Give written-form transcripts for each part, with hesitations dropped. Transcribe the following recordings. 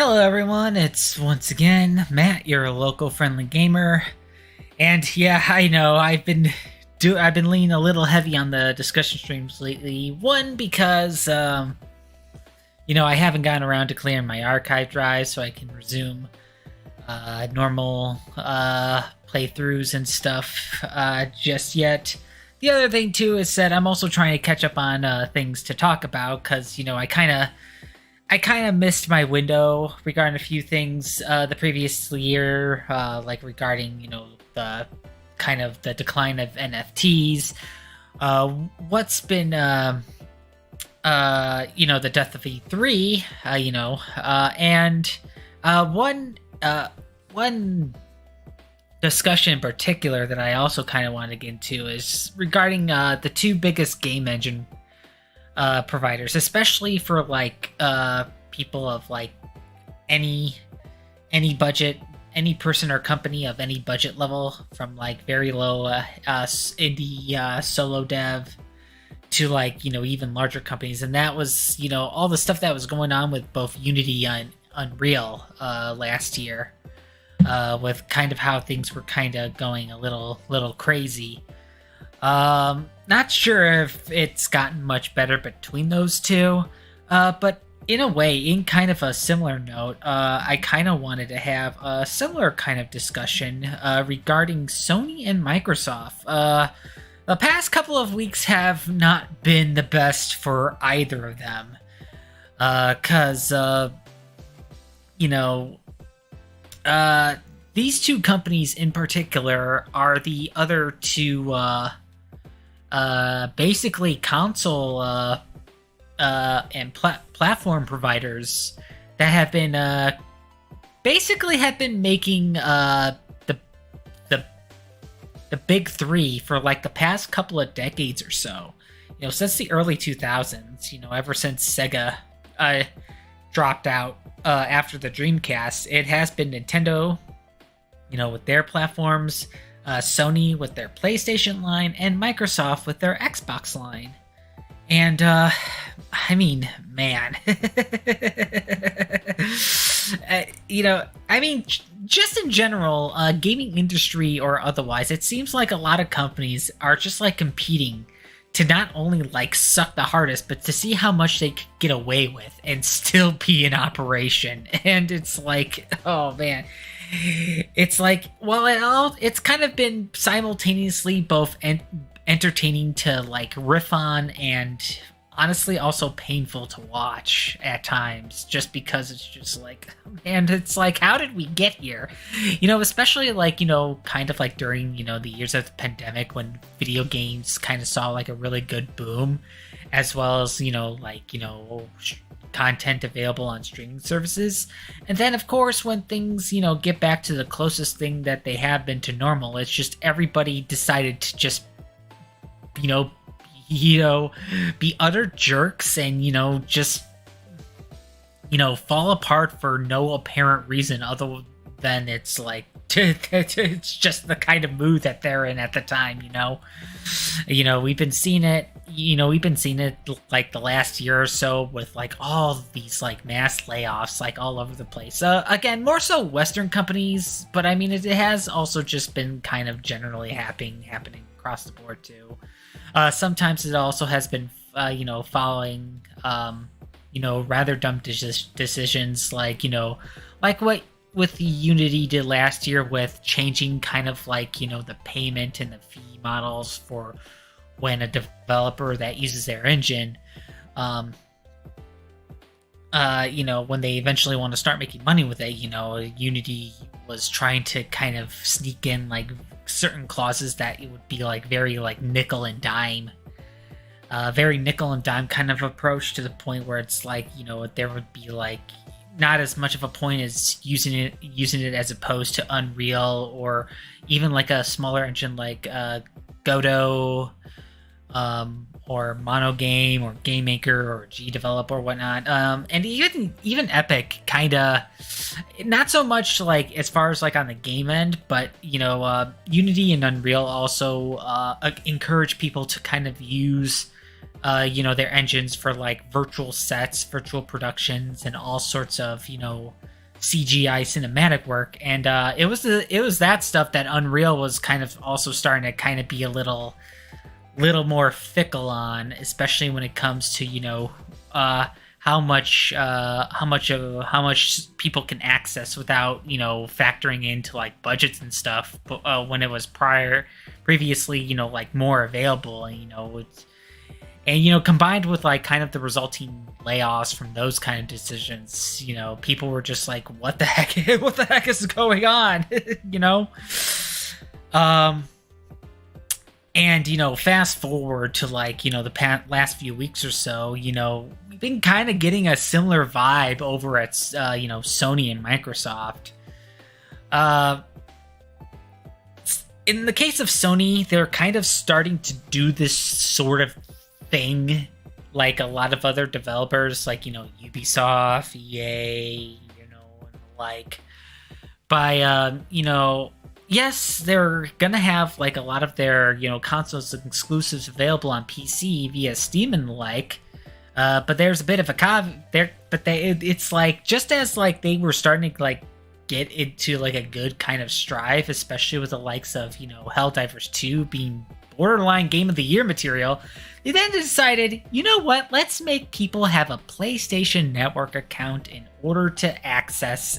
Hello everyone, it's once again Matt, your local friendly gamer. And yeah, I know I've been leaning a little heavy on the discussion streams lately. One because I haven't gotten around to clearing my archive drive so I can resume normal playthroughs and stuff just yet. The other thing too is that I'm also trying to catch up on things to talk about because I kind of missed my window regarding a few things the previous year, like regarding the kind of the decline of NFTs, what's been the death of E3, and one discussion in particular that I also kind of want to get into is regarding the two biggest game engine providers, especially for people of any budget, any person or company of any budget level, from very low indie solo dev to even larger companies. And that was all the stuff that was going on with both Unity and Unreal last year, with kind of how things were kind of going a little crazy. Not sure if it's gotten much better between those two, but in a way, in kind of a similar note, I kind of wanted to have a similar kind of discussion regarding Sony and Microsoft. The past couple of weeks have not been the best for either of them, because these two companies in particular are the other two basically console and platform providers that have been making the big three for the past couple of decades or so. Since the early 2000s, ever since Sega dropped out after the Dreamcast, it has been Nintendo, with their platforms, Sony with their PlayStation line, and Microsoft with their Xbox line. And man, just in general, gaming industry or otherwise, it seems like a lot of companies are just competing to not only suck the hardest, but to see how much they could get away with and still be in operation. And it's oh man. It's it's kind of been simultaneously both entertaining to riff on and honestly also painful to watch at times, just because it's just man, it's how did we get here? Especially kind of during the years of the pandemic, when video games kind of saw a really good boom, as well as content available on streaming services. And then of course when things get back to the closest thing that they have been to normal, it's just everybody decided to just be utter jerks and just fall apart for no apparent reason other than it's it's just the kind of mood that they're in at the time. We've been seeing it the last year or so with all these mass layoffs all over the place, again more so Western companies, but it has also just been kind of generally happening across the board too. Sometimes it also has been following rather dumb decisions, like what with the Unity did last year with changing kind of the payment and the fee models for when a developer that uses their engine, when they eventually want to start making money with it, Unity was trying to kind of sneak in certain clauses that it would be very nickel and dime, very nickel and dime kind of approach, to the point where it's there would be not as much of a point as using it as opposed to Unreal, or even a smaller engine Godot, or Monogame or Game Maker or GDevelop or whatnot, and even Epic kind of not so much as far as on the game end, but Unity and Unreal also encourage people to kind of use their engines for virtual sets, virtual productions, and all sorts of CGI cinematic work, and it was that stuff that Unreal was kind of also starting to kind of be a little more fickle on, especially when it comes to how much people can access without factoring into like budgets and stuff. But when it was previously like more available, and combined with like kind of the resulting layoffs from those kind of decisions, people were just like, what the heck is going on? And fast forward to like the last few weeks or so, we've been kind of getting a similar vibe over at Sony and Microsoft. In the case of Sony, they're kind of starting to do this sort of thing like a lot of other developers, like Ubisoft, EA, and like by yes, they're gonna have like a lot of their consoles exclusives available on PC via Steam and the like, but there's a bit of a caveat there. But it's like, just as like they were starting to like get into like a good kind of strive, especially with the likes of Helldivers 2 being borderline Game of the Year material, they then decided, let's make people have a PlayStation Network account in order to access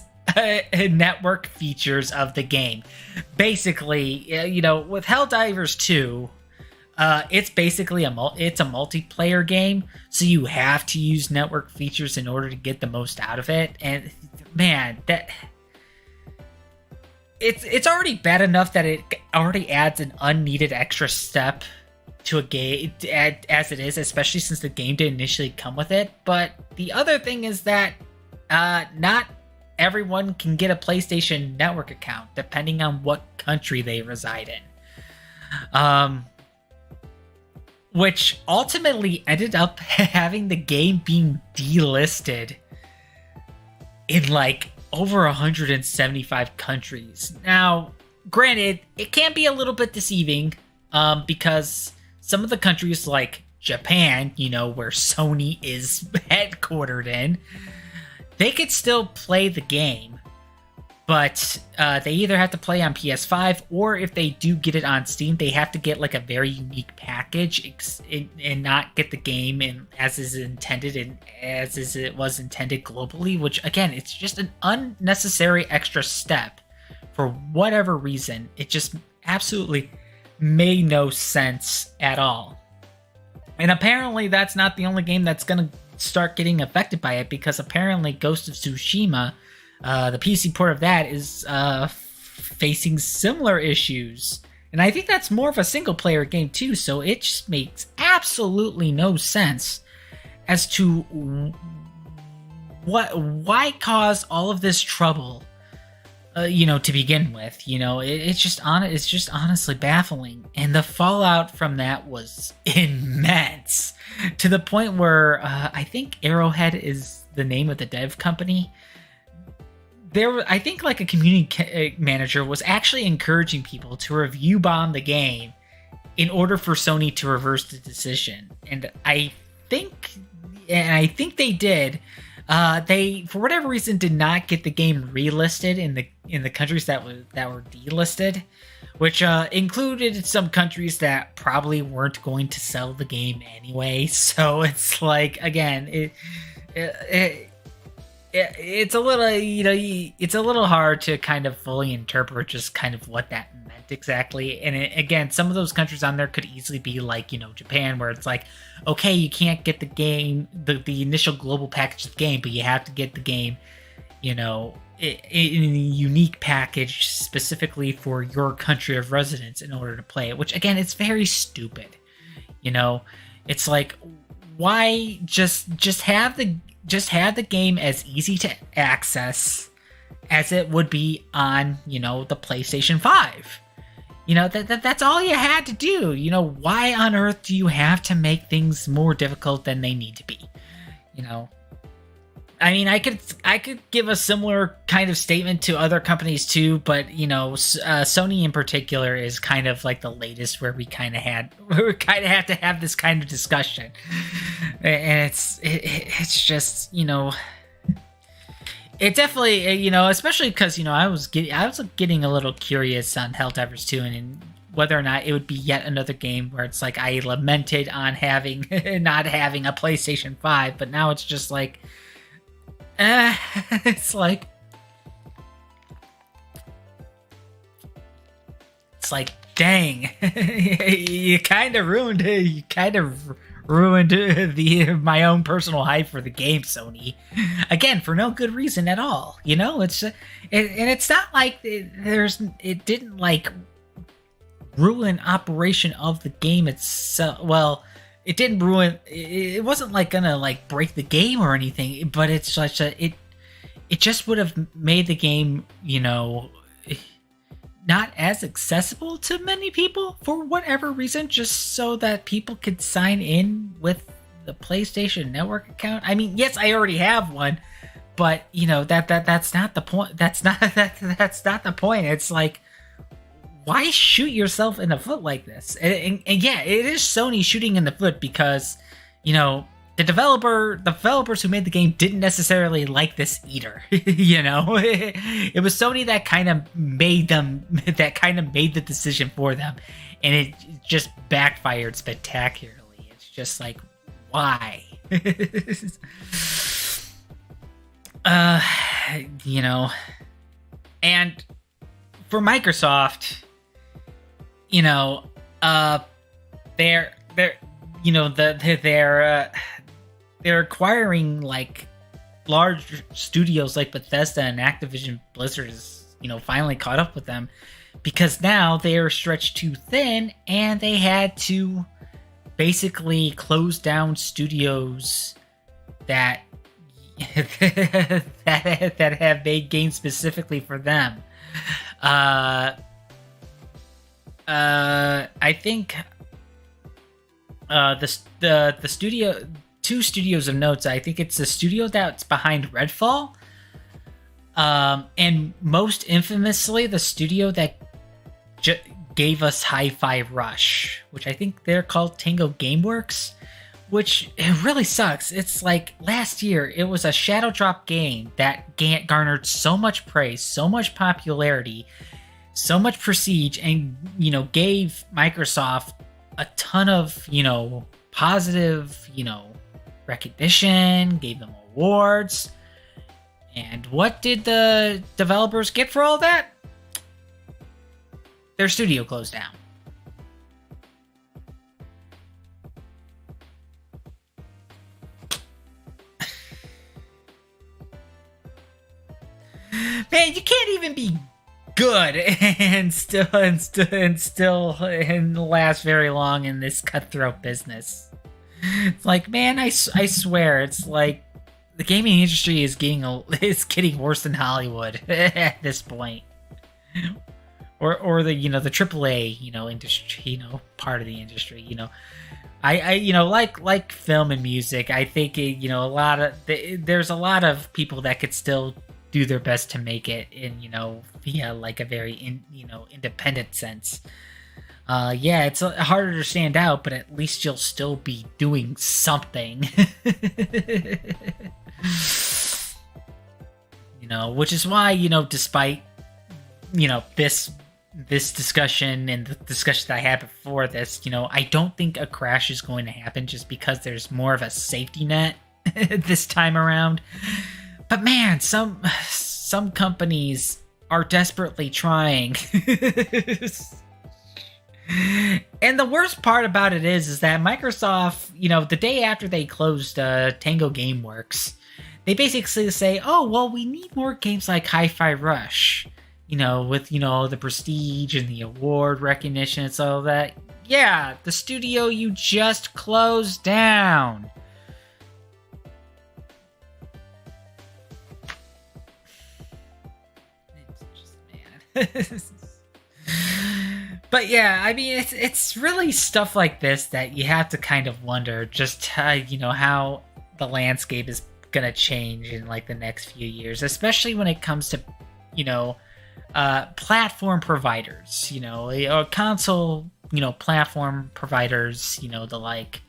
network features of the game. Basically, with Helldivers 2, it's basically it's a multiplayer game, so you have to use network features in order to get the most out of it. And man, that it's already bad enough that it already adds an unneeded extra step to a game as it is, especially since the game didn't initially come with it. But the other thing is that not everyone can get a PlayStation Network account, depending on what country they reside in. Which ultimately ended up having the game being delisted in like over 175 countries. Now, granted, it can be a little bit deceiving, because some of the countries like Japan, where Sony is headquartered in, they could still play the game, but they either have to play on PS5, or if they do get it on Steam, they have to get like a very unique package and not get the game in as is intended and as is it was intended globally, which again, it's just an unnecessary extra step for whatever reason. It just absolutely made no sense at all. And apparently that's not the only game that's going to start getting affected by it, because apparently Ghost of Tsushima, the PC port of that, is facing similar issues. And I think that's more of a single player game too, so it just makes absolutely no sense as to why cause all of this trouble, to begin with. It's just honestly baffling. And the fallout from that was immense, to the point where I think Arrowhead is the name of the dev company. I think like a community manager was actually encouraging people to review bomb the game in order for Sony to reverse the decision. And I think they did. They, for whatever reason, did not get the game relisted in the countries that were delisted, which included some countries that probably weren't going to sell the game anyway. So it's like, again, it's a little, it's a little hard to kind of fully interpret just kind of what that meant exactly. And again, some of those countries on there could easily be like, Japan, where it's like, okay, you can't get the game, the initial global package of the game, but you have to get the game, in a unique package specifically for your country of residence in order to play it, which again, it's very stupid. It's like, why just have the game as easy to access as it would be on, the PlayStation 5. That's all you had to do. Why on earth do you have to make things more difficult than they need to be? I mean, I could give a similar kind of statement to other companies too, but Sony in particular is kind of like the latest where we kind of have to have this kind of discussion, and it's just it definitely, especially because I was getting a little curious on Helldivers 2 and whether or not it would be yet another game where it's like I lamented on having not having a PlayStation 5, but now it's just like, it's like dang, you kind of ruined my own personal hype for the game, Sony. Again, for no good reason at all. And it's not like it didn't like ruin operation of the game itself. Well, it didn't ruin. It wasn't like gonna like break the game or anything. But it's such it just would have made the game, not as accessible to many people for whatever reason, just so that people could sign in with the PlayStation Network account. I mean, yes, I already have one, but that's not the point. That's not the point. It's like, why shoot yourself in the foot like this? And yeah, it is Sony shooting in the foot because, the developers who made the game didn't necessarily like this either. It was Sony that kind of made the decision for them, and it just backfired spectacularly. It's just like, why? And for Microsoft, they're acquiring like large studios like Bethesda, and Activision Blizzard is, finally caught up with them because now they are stretched too thin and they had to basically close down studios that that have made games specifically for them. I think the studio, two studios of notes. I think it's the studio that's behind Redfall, and most infamously the studio that gave us Hi-Fi Rush, which I think they're called Tango Gameworks, which it really sucks. It's like last year it was a shadow drop game that garnered so much praise, so much popularity, so much prestige, and gave Microsoft a ton of positive recognition, gave them awards. And what did the developers get for all that? Their studio closed down. Man, you can't even be good and last very long in this cutthroat business. It's like, man, I swear, it's like the gaming industry is getting worse than Hollywood at this point, or the the AAA industry part of the industry. I like film and music. I think there's a lot of people that could still do their best to make it in via like a very independent sense. Yeah, it's harder to stand out, but at least you'll still be doing something. Which is why despite this discussion and the discussion that I had before this, I don't think a crash is going to happen just because there's more of a safety net this time around. But man, some companies are desperately trying. And the worst part about it is that Microsoft, the day after they closed Tango Gameworks, they basically say, oh, well, we need more games like Hi-Fi Rush, with, the prestige and the award recognition and all that. Yeah, the studio you just closed down. It's just, man. But yeah, I mean, it's really stuff like this that you have to kind of wonder just how the landscape is gonna change in like the next few years, especially when it comes to platform providers, or console platform providers, the like.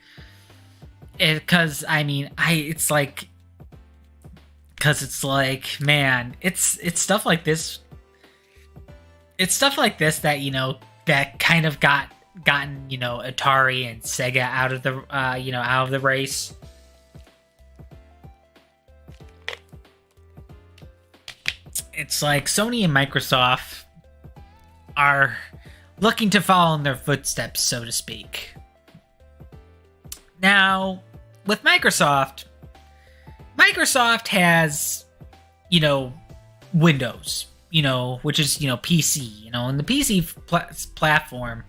Because I mean, it's like because it's like, man, it's stuff like this. It's stuff like this that that kind of gotten Atari and Sega out of the out of the race. It's like Sony and Microsoft are looking to follow in their footsteps, so to speak. Now, with Microsoft has, Windows, which is, PC, and the PC platform,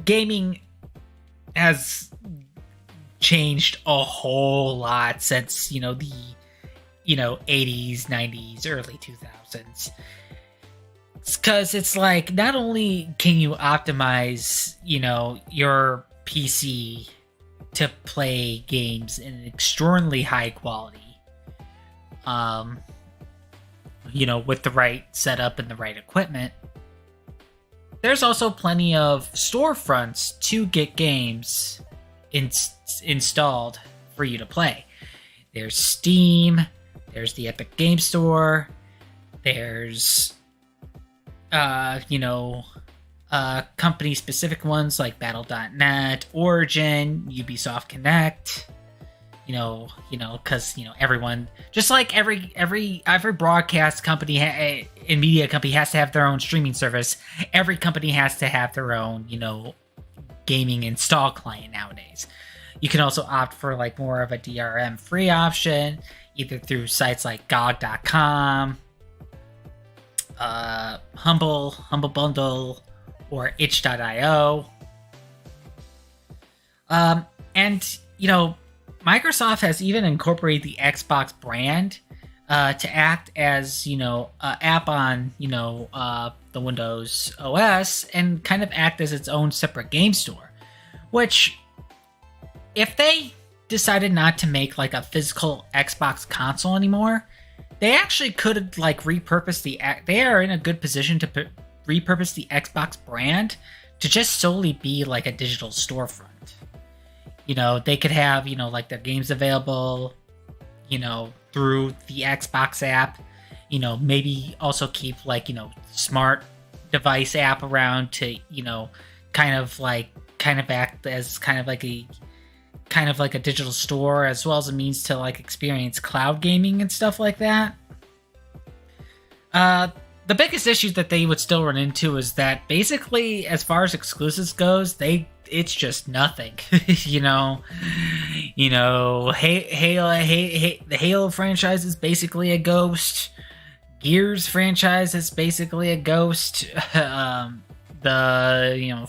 gaming has changed a whole lot since, the 80s, 90s, early 2000s. Because it's like, not only can you optimize, your PC to play games in an extraordinarily high quality, with the right setup and the right equipment, there's also plenty of storefronts to get games installed for you to play. There's Steam, there's the Epic Game Store, there's company-specific ones like Battle.net, Origin, Ubisoft Connect. Because everyone, just like every broadcast company and media company has to have their own streaming service. Every company has to have their own gaming install client nowadays. You can also opt for like more of a DRM free option, either through sites like GOG.com, Humble Bundle, or itch.io. And Microsoft has even incorporated the Xbox brand to act as an app on the Windows OS, and kind of act as its own separate game store. Which, if they decided not to make like a physical Xbox console anymore, they actually could like repurpose they are in a good position to repurpose the Xbox brand to just solely be like a digital storefront. They could have, like their games available, through the Xbox app, maybe also keep like, smart device app around to, kind of act as kind of like a digital store, as well as a means to like experience cloud gaming and stuff like that. The biggest issue that they would still run into is that basically, as far as exclusives goes, it's just nothing. The Halo franchise is basically a ghost. Gears franchise is basically a ghost.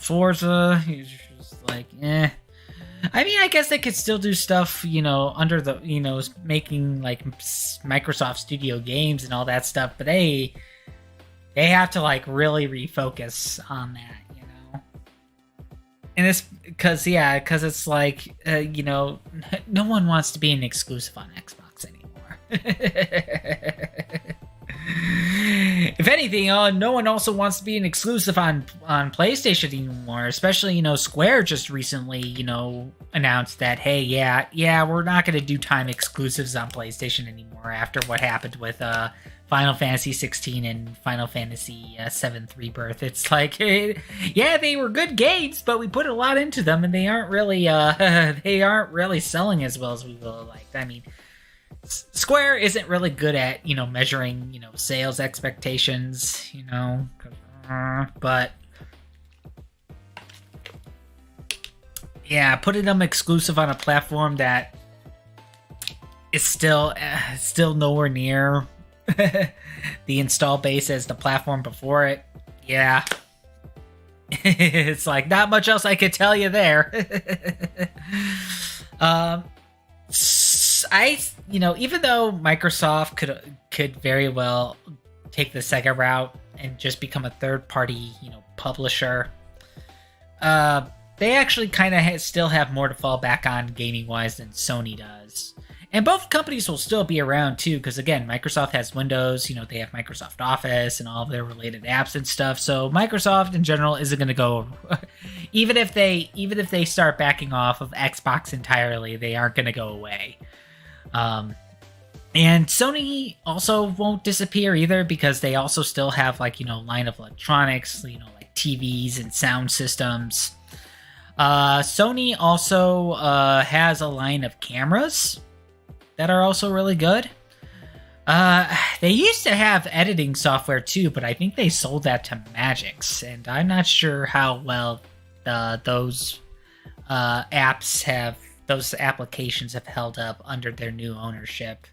Forza is just like, eh. I mean, I guess they could still do stuff, under the, making like Microsoft Studio games and all that stuff, but they have to like really refocus on that, And it's because it's like, no one wants to be an exclusive on Xbox anymore. If anything, no one also wants to be an exclusive on PlayStation anymore. Especially, Square just recently, announced that, hey, yeah, we're not going to do time exclusives on PlayStation anymore after what happened with Final Fantasy 16 and Final Fantasy 7 Rebirth. It's like, yeah, they were good games, but we put a lot into them, and they aren't really selling as well as we would have liked. I mean, Square isn't really good at, measuring, sales expectations, but yeah, putting them exclusive on a platform that is still nowhere near the install base as the platform before it. Yeah. It's like, not much else I could tell you there. Even though Microsoft could very well take the Sega route and just become a third-party, publisher, they actually kind of still have more to fall back on gaming-wise than Sony does. And both companies will still be around too, because again, Microsoft has Windows, they have Microsoft Office and all of their related apps and stuff. So Microsoft in general isn't going to go, even if they start backing off of Xbox entirely, they aren't going to go away. And Sony also won't disappear either, because they also still have, like, line of electronics, like TVs and sound systems. Sony also has a line of cameras that are also really good. They used to have editing software too, but I think they sold that to Magix, and I'm not sure how well those those applications have held up under their new ownership.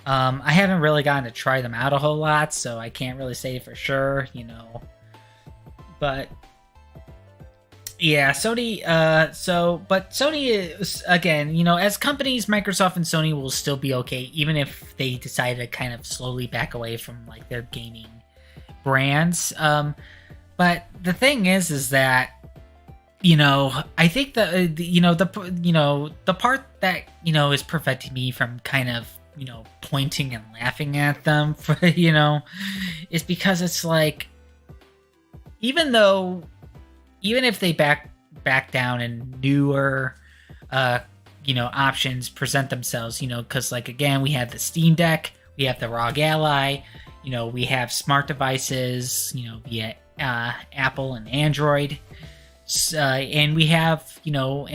I haven't really gotten to try them out a whole lot, so I can't really say for sure, But yeah, Sony. But Sony is, again, as companies, Microsoft and Sony will still be okay, even if they decide to kind of slowly back away from like their gaming brands. But the thing is that I think the part that is preventing me from kind of pointing and laughing at them for is because it's like, even if they back down and newer options present themselves, because like, again, we have the Steam Deck, we have the ROG Ally, we have smart devices, via Apple and Android, and we have digital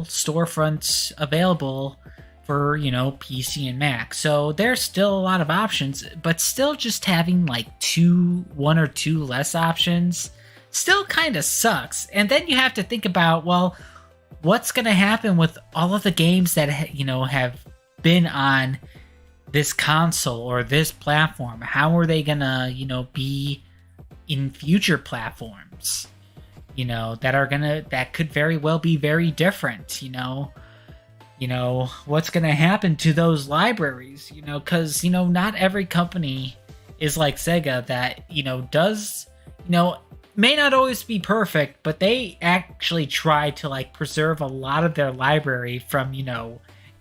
storefronts available for PC and Mac. So there's still a lot of options, but still just having like one or two less options still kind of sucks. And then you have to think about, well, what's going to happen with all of the games that have been on this console or this platform? How are they going to be in future platforms that could very well be very different? What's going to happen to those libraries, because, not every company is like Sega that, does, may not always be perfect, but they actually try to like preserve a lot of their library from,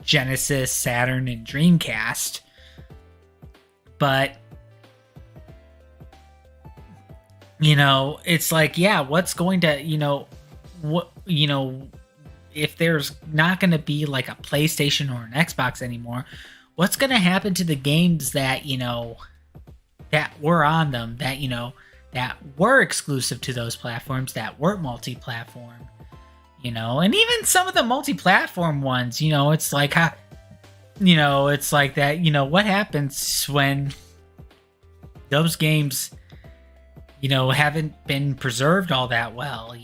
Genesis, Saturn, and Dreamcast. But, it's like, yeah, what's going to, if there's not going to be like a PlayStation or an Xbox anymore, what's going to happen to the games that, that were on them, that were exclusive to those platforms, that were multi-platform, and even some of the multi-platform ones, it's like, it's like that, what happens when those games, haven't been preserved all that well,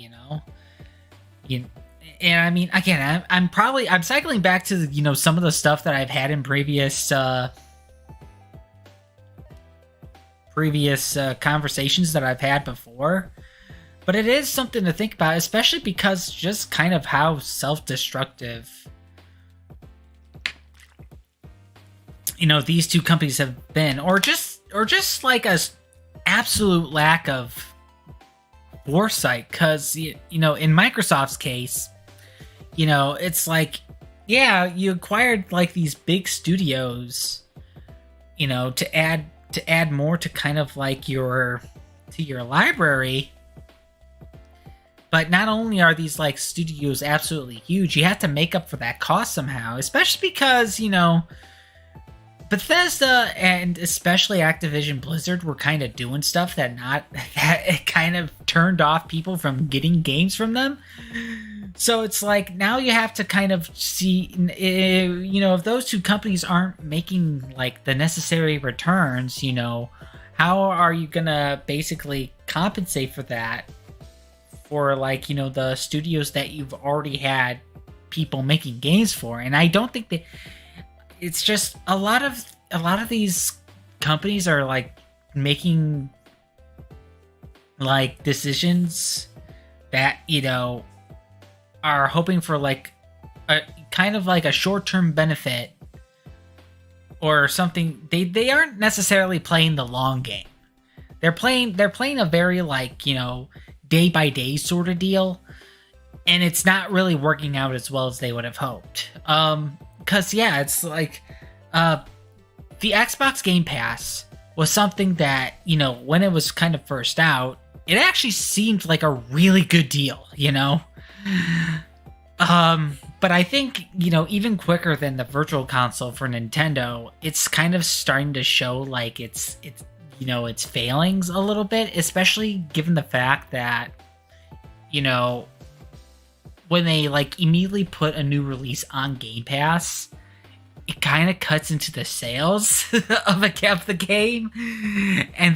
And I mean, again, I'm cycling back to some of the stuff that I've had in previous conversations that I've had before, but it is something to think about, especially because just kind of how self-destructive these two companies have been, or just like a absolute lack of foresight. Because in Microsoft's case, it's like, yeah, you acquired like these big studios, to add more to kind of like your library. But not only are these like studios absolutely huge, you have to make up for that cost somehow, especially because, Bethesda and especially Activision Blizzard were kind of doing stuff that it kind of turned off people from getting games from them. So it's like, now you have to kind of see, if those two companies aren't making like the necessary returns, how are you gonna basically compensate for that for like, the studios that you've already had people making games for? And I don't think that it's just a lot of these companies are like making like decisions that, are hoping for like a kind of like a short-term benefit or something. They aren't necessarily playing the long game. They're playing a very like, day by day sort of deal, and it's not really working out as well as they would have hoped. Because yeah, it's like the Xbox Game Pass was something that, when it was kind of first out, it actually seemed like a really good deal, But But I think, even quicker than the virtual console for Nintendo, it's kind of starting to show like its failings a little bit, especially given the fact that, when they like immediately put a new release on Game Pass, it kind of cuts into the sales of the game, and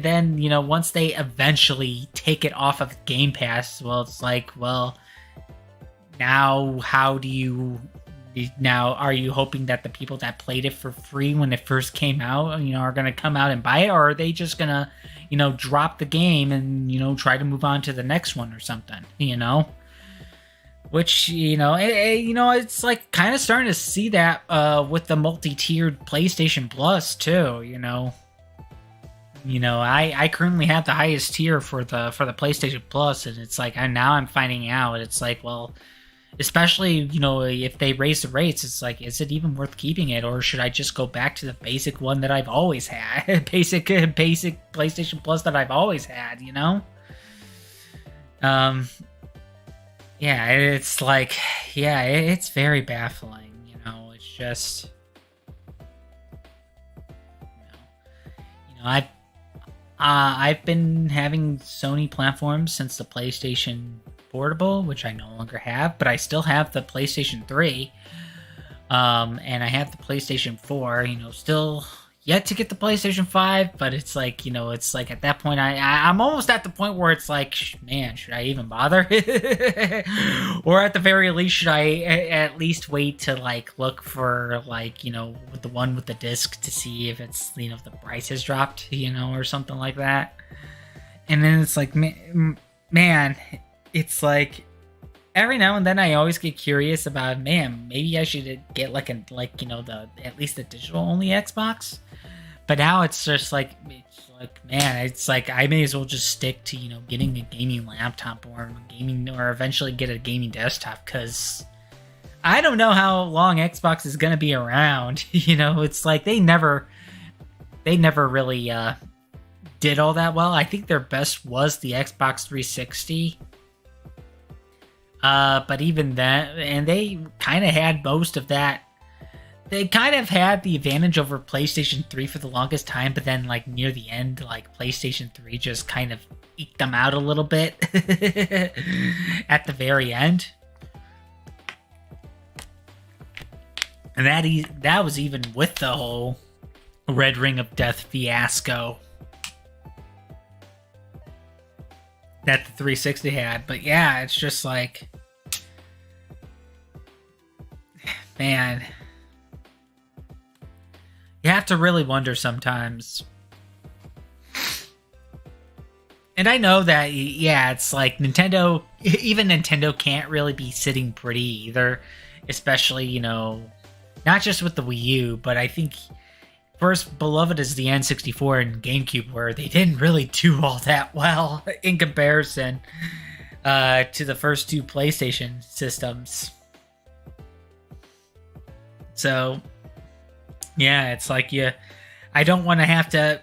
then once they eventually take it off of Game Pass, well, it's like, well, now are you hoping that the people that played it for free when it first came out, are going to come out and buy it, or are they just going to, drop the game and, try to move on to the next one or something, Which, it's like kind of starting to see that with the multi-tiered PlayStation Plus too, I currently have the highest tier for the PlayStation Plus, and it's like now I'm finding out it's like, well, especially, if they raise the rates, it's like, is it even worth keeping it, or should I just go back to the basic one that I've always had, basic PlayStation Plus that I've always had, Yeah, it's like, it's very baffling, it's just, I've been having Sony platforms since the PlayStation Portable, which I no longer have, but I still have the PlayStation 3, and I have the PlayStation 4, still yet to get the PlayStation 5, but it's like, it's like at that point, I'm almost at the point where it's like, man, should I even bother? Or at the very least, should I at least wait to like look for like, with the one with the disc to see if it's, if the price has dropped, or something like that. And then it's like, man, it's like every now and then I always get curious about, man, maybe I should get at least the digital only Xbox. But now it's just like, man, it's like I may as well just stick to, getting a gaming laptop or eventually get a gaming desktop, because I don't know how long Xbox is going to be around. It's like they never really did all that well. I think their best was the Xbox 360. But even that, and they kind of had most of that. They kind of had the advantage over PlayStation 3 for the longest time, but then like near the end, like PlayStation 3 just kind of eked them out a little bit at the very end. And that was even with the whole Red Ring of Death fiasco that the 360 had. But yeah, it's just like, man, you have to really wonder sometimes. And I know that, yeah, it's like even Nintendo can't really be sitting pretty either, especially, not just with the Wii U, but I think first beloved is the N64 and GameCube, where they didn't really do all that well in comparison to the first two PlayStation systems. So, yeah, it's like I don't want to have to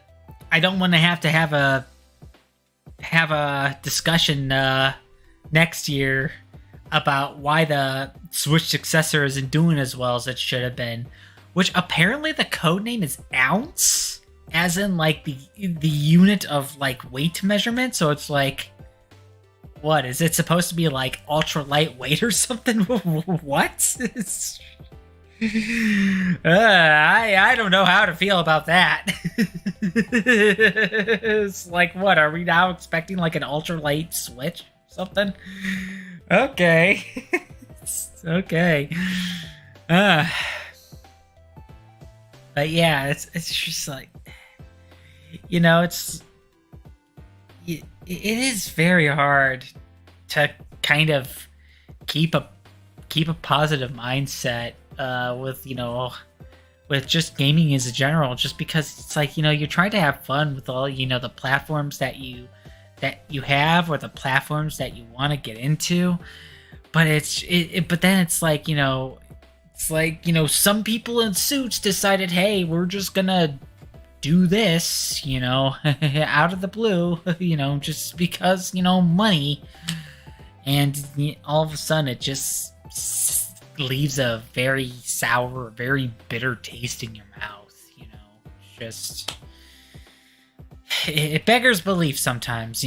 have a discussion next year about why the Switch successor isn't doing as well as it should have been, which apparently the code name is ounce, as in like the unit of like weight measurement. So it's like, what is it supposed to be, like ultra lightweight or something? What? I don't know how to feel about that. It's like, what, are we now expecting like an ultra light Switch or something? Okay. Okay. But yeah, it's just like, it is very hard to kind of keep a positive mindset with just gaming as a general, just because it's like, you're trying to have fun with all, the platforms that you have, or the platforms that you want to get into. But but then it's like, some people in suits decided, hey, we're just gonna do this, out of the blue, just because, money. and all of a sudden it just leaves a very sour, very bitter taste in your mouth. Just it beggars belief sometimes.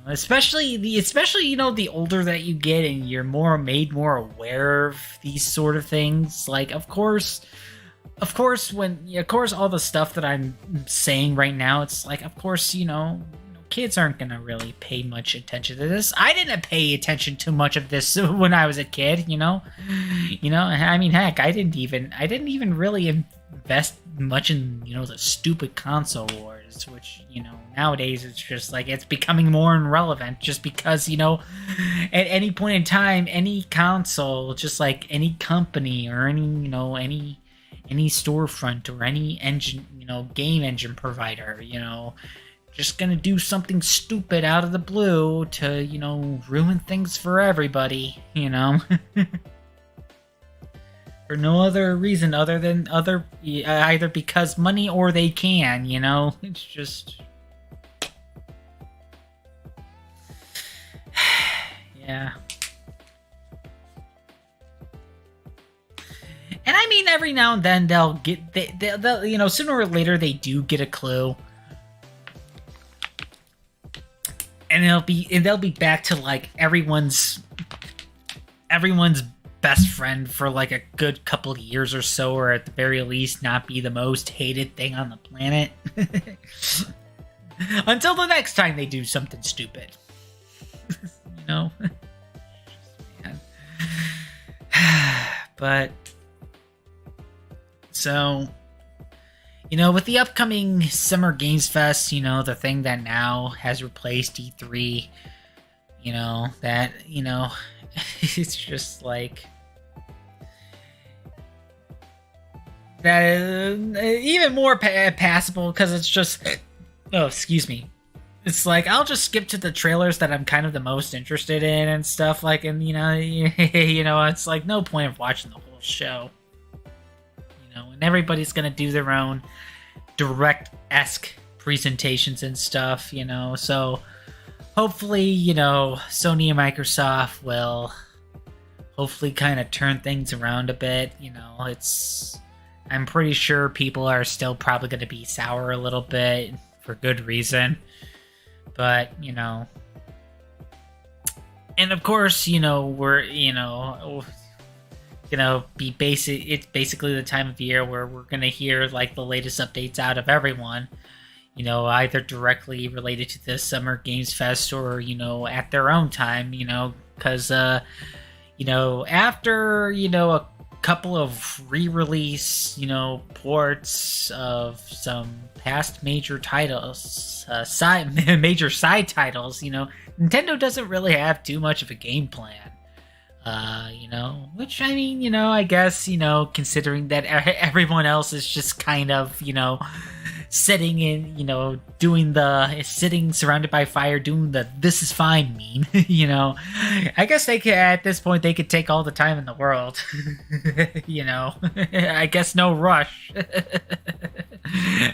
Especially the older that you get and you're made more aware of these sort of things. Like, of course, all the stuff that I'm saying right now, it's like, of course, kids aren't gonna really pay much attention to this. I didn't pay attention to much of this when I was a kid. I mean, heck, I didn't even really invest much in the stupid console wars, which nowadays it's just like it's becoming more irrelevant, just because at any point in time, any console, just like any company or any storefront or any engine, game engine provider, just gonna do something stupid out of the blue to ruin things for everybody. For no other reason other than either because money or they can. It's just yeah. And I mean, every now and then they'll sooner or later they do get a clue, and they'll be back to like everyone's best friend for like a good couple of years or so, or at the very least not be the most hated thing on the planet. Until the next time they do something stupid. Man. But so with the upcoming Summer Games Fest, the thing that now has replaced E3, it's just like that, even more passable, because it's just, oh, excuse me. It's like, I'll just skip to the trailers that I'm kind of the most interested in and stuff, like, and, it's like no point of watching the whole show. And everybody's gonna do their own direct-esque presentations and stuff, so hopefully, Sony and Microsoft will hopefully kind of turn things around a bit. I'm pretty sure people are still probably going to be sour a little bit for good reason. But, and of course, we're, it's basically the time of year where we're going to hear like the latest updates out of everyone, either directly related to the Summer Games Fest or, at their own time, because, after, a couple of re-release, ports of some past major titles, major side titles, Nintendo doesn't really have too much of a game plan. Which, I mean, I guess, considering that everyone else is just kind of, sitting in, sitting surrounded by fire, doing the "this is fine" meme, I guess they could, at this point, they could take all the time in the world, I guess no rush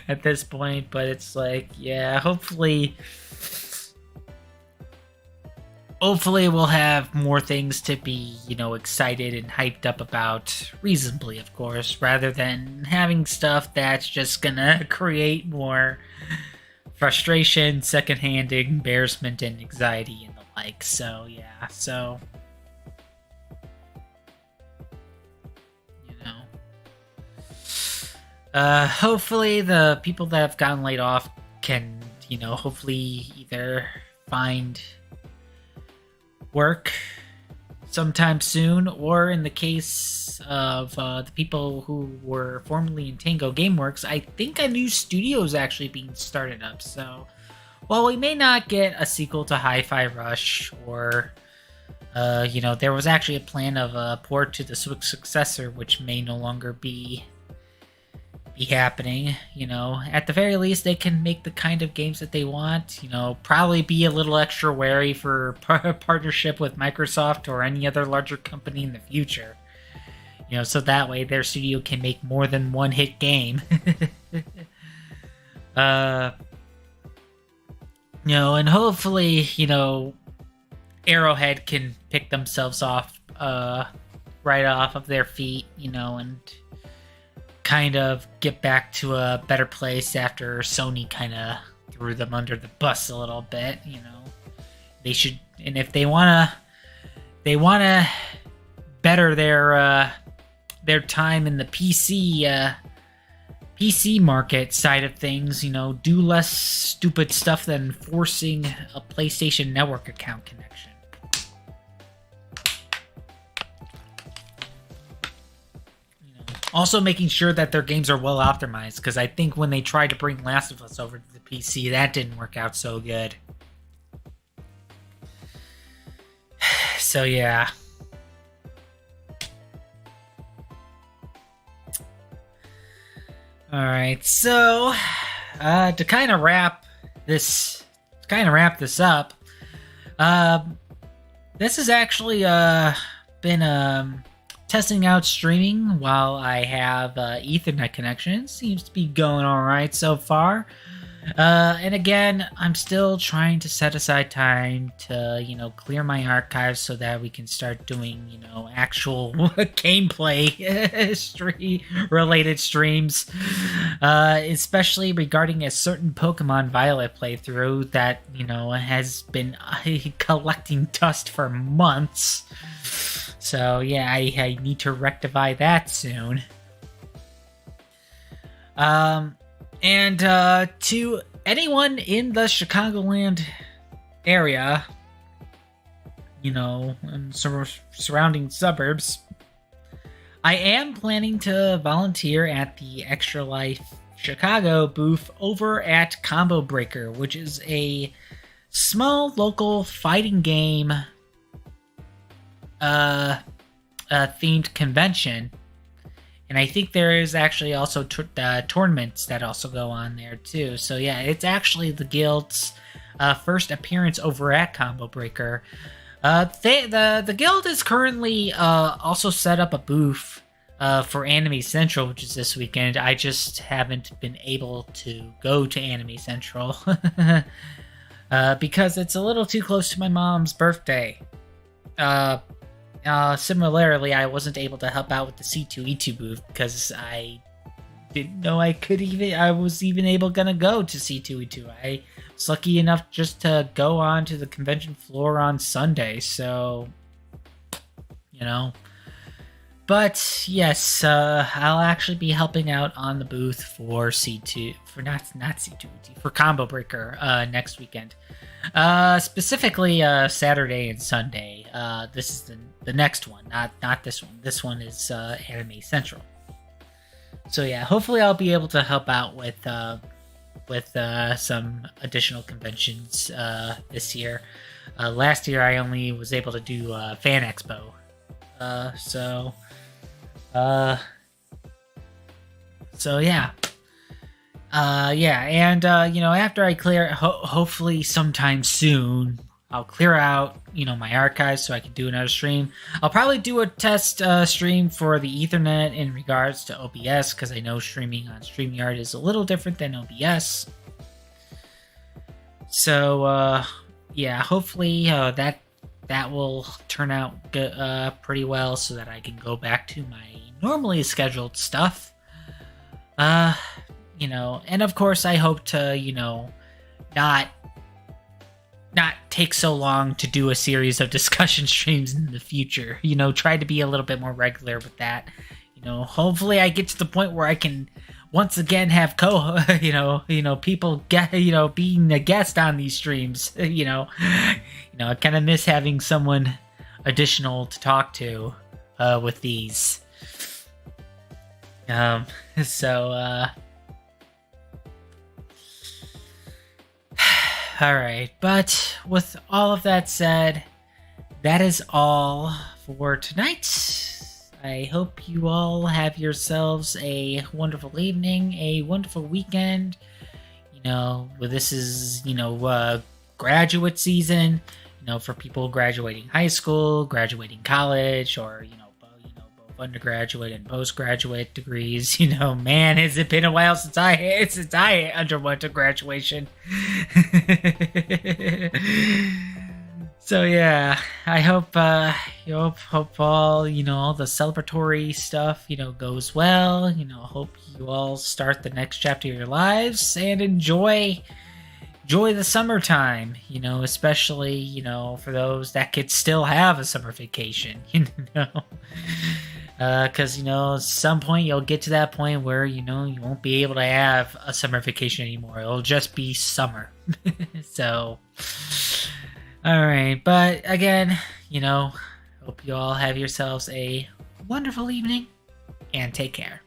at this point, but it's like, yeah, hopefully we'll have more things to be, excited and hyped up about, reasonably, of course, rather than having stuff that's just gonna create more frustration, secondhand embarrassment, and anxiety and the like. So, yeah, hopefully the people that have gotten laid off can, hopefully either find work sometime soon, or in the case of the people who were formerly in Tango Gameworks, I think a new studio is actually being started up. So while we may not get a sequel to Hi-Fi Rush, or there was actually a plan of a port to the Switch successor, which may no longer be happening, at the very least they can make the kind of games that they want, probably be a little extra wary for partnership with Microsoft or any other larger company in the future, so that way their studio can make more than one hit game. And hopefully, Arrowhead can pick themselves off right off of their feet, and kind of get back to a better place after Sony kind of threw them under the bus a little bit. They should, and if they wanna better their time in the PC market side of things, do less stupid stuff than forcing a PlayStation Network account connection. Also making sure that their games are well optimized, because I think when they tried to bring Last of Us over to the PC, that didn't work out so good. So yeah. All right, so to kind of wrap this up, this has actually been testing out streaming while I have Ethernet connection. Seems to be going all right so far. And again, I'm still trying to set aside time to, clear my archives so that we can start doing, actual gameplay related streams. Especially regarding a certain Pokemon Violet playthrough that, has been collecting dust for months. So yeah, I need to rectify that soon. And to anyone in the Chicagoland area, and surrounding suburbs, I am planning to volunteer at the Extra Life Chicago booth over at Combo Breaker, which is a small local fighting game themed convention. And I think there is actually also tournaments that also go on there too. So yeah, it's actually the guild's first appearance over at Combo Breaker. The guild is currently also set up a booth for Anime Central, which is this weekend. I just haven't been able to go to Anime Central because it's a little too close to my mom's birthday. Similarly, I wasn't able to help out with the C2E2 booth because I didn't know I was even gonna go to C2E2. I was lucky enough just to go on to the convention floor on Sunday, so, But, yes, I'll actually be helping out on the booth for not C2E2, for Combo Breaker next weekend. Specifically Saturday and Sunday. This is the next one, not this one. This one is Anime Central. So yeah, hopefully I'll be able to help out with some additional conventions this year. Last year I only was able to do Fan Expo. So yeah. And after I clear, hopefully sometime soon, I'll clear out, my archives so I can do another stream. I'll probably do a test stream for the Ethernet in regards to OBS, because I know streaming on StreamYard is a little different than OBS. So, yeah, hopefully that will turn out pretty well so that I can go back to my normally scheduled stuff. And of course I hope to, not take so long to do a series of discussion streams in the future. Try to be a little bit more regular with that. Hopefully I get to the point where I can once again have people being a guest on these streams. I kind of miss having someone additional to talk to with these. Alright, but with all of that said, that is all for tonight. I hope you all have yourselves a wonderful evening, a wonderful weekend. This is, graduate season, for people graduating high school, graduating college, or, both undergraduate and postgraduate degrees. Man, has it been a while since I underwent a graduation. So yeah, I hope hope all all the celebratory stuff goes well. Hope you all start the next chapter of your lives and enjoy the summertime. Especially for those that could still have a summer vacation. Because at some point you'll get to that point where you won't be able to have a summer vacation anymore. It'll just be summer. So. All right, but again, hope you all have yourselves a wonderful evening and take care.